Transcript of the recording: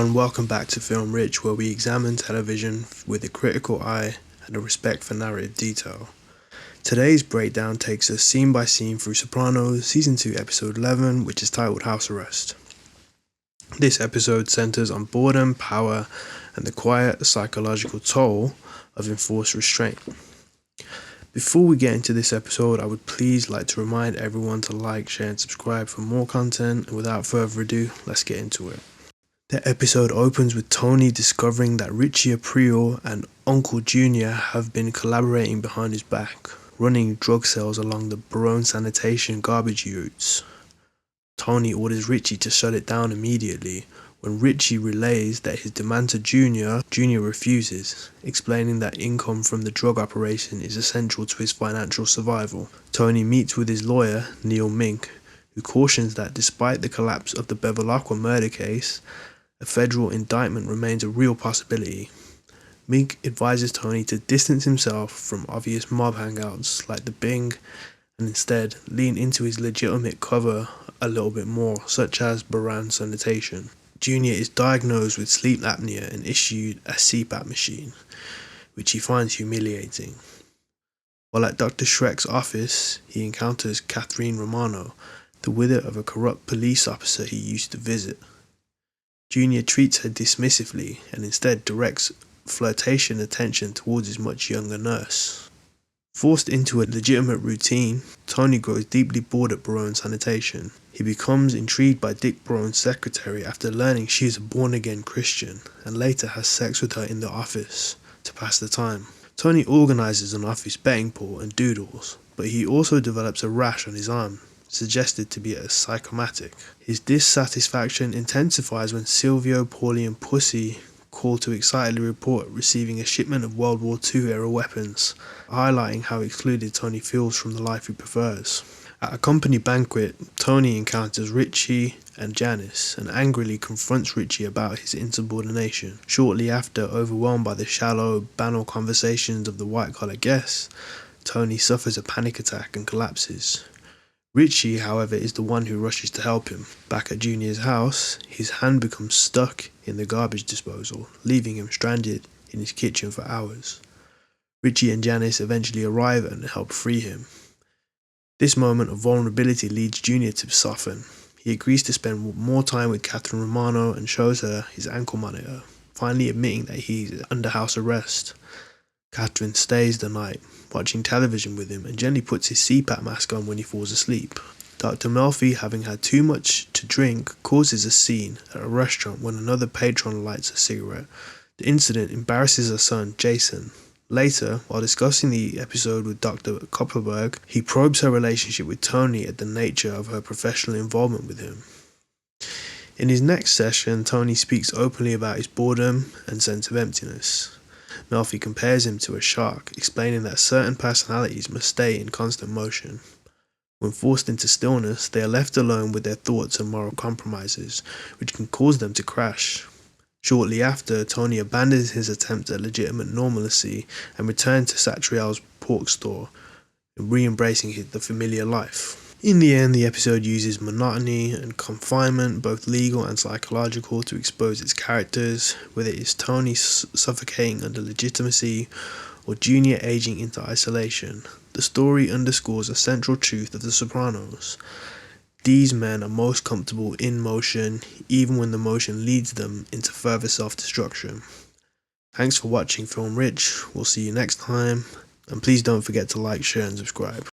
everyone, welcome back to Film Rich, where we examine television with a critical eye and a respect for narrative detail. Today's breakdown takes us scene by scene through Sopranos Season 2 Episode 11, which is titled House Arrest. This episode centers on boredom, power, and the quiet psychological toll of enforced restraint. Before we get into this episode, I would please like to remind everyone to like, share, and subscribe for more content, and without further ado, let's get into it. The episode opens with Tony discovering that Richie Aprile and Uncle Junior have been collaborating behind his back, running drug sales along the Barone sanitation garbage routes. Tony orders Richie to shut it down immediately. When Richie relays that his demand to Junior refuses, explaining that income from the drug operation is essential to his financial survival. Tony meets with his lawyer, Neil Mink, who cautions that despite the collapse of the Bevilacqua murder case, a federal indictment remains a real possibility. Mink advises Tony to distance himself from obvious mob hangouts like the Bing and instead lean into his legitimate cover a little bit more, such as Barone sanitation. Junior is diagnosed with sleep apnea and issued a CPAP machine, which he finds humiliating. While at Dr. Shrek's office, he encounters Catherine Romano, the widow of a corrupt police officer he used to visit. Junior treats her dismissively and instead directs flirtation attention towards his much younger nurse. Forced into a legitimate routine, Tony grows deeply bored at Barone sanitation. He becomes intrigued by Dick Barone's secretary after learning she is a born-again Christian, and later has sex with her in the office to pass the time. Tony organizes an office betting pool and doodles, but he also develops a rash on his arm, suggested to be a psychomatic. His dissatisfaction intensifies when Silvio, Paulie and Pussy call to excitedly report receiving a shipment of World War II era weapons, highlighting how excluded Tony feels from the life he prefers. At a company banquet, Tony encounters Richie and Janice and angrily confronts Richie about his insubordination. Shortly after, overwhelmed by the shallow, banal conversations of the white-collar guests, Tony suffers a panic attack and collapses. Richie, however, is the one who rushes to help him. Back at Junior's house, his hand becomes stuck in the garbage disposal, leaving him stranded in his kitchen for hours. Richie and Janice eventually arrive and help free him. This moment of vulnerability leads Junior to soften. He agrees to spend more time with Catherine Romano and shows her his ankle monitor, finally admitting that he's under house arrest. Catherine stays the night, watching television with him, and gently puts his CPAP mask on when he falls asleep. Dr. Melfi, having had too much to drink, causes a scene at a restaurant when another patron lights a cigarette. The incident embarrasses her son, Jason. Later, while discussing the episode with Dr. Kopperberg, he probes her relationship with Tony at the nature of her professional involvement with him. In his next session, Tony speaks openly about his boredom and sense of emptiness. Melfi compares him to a shark, explaining that certain personalities must stay in constant motion. When forced into stillness, they are left alone with their thoughts and moral compromises, which can cause them to crash. Shortly after, Tony abandons his attempt at legitimate normalcy and returns to Satrial's pork store, re-embracing the familiar life. In the end, the episode uses monotony and confinement, both legal and psychological, to expose its characters, whether it is Tony suffocating under legitimacy or Junior aging into isolation. The story underscores a central truth of The Sopranos. These men are most comfortable in motion, even when the motion leads them into further self-destruction. Thanks for watching Film Rich. We'll see you next time, and please don't forget to like, share and subscribe.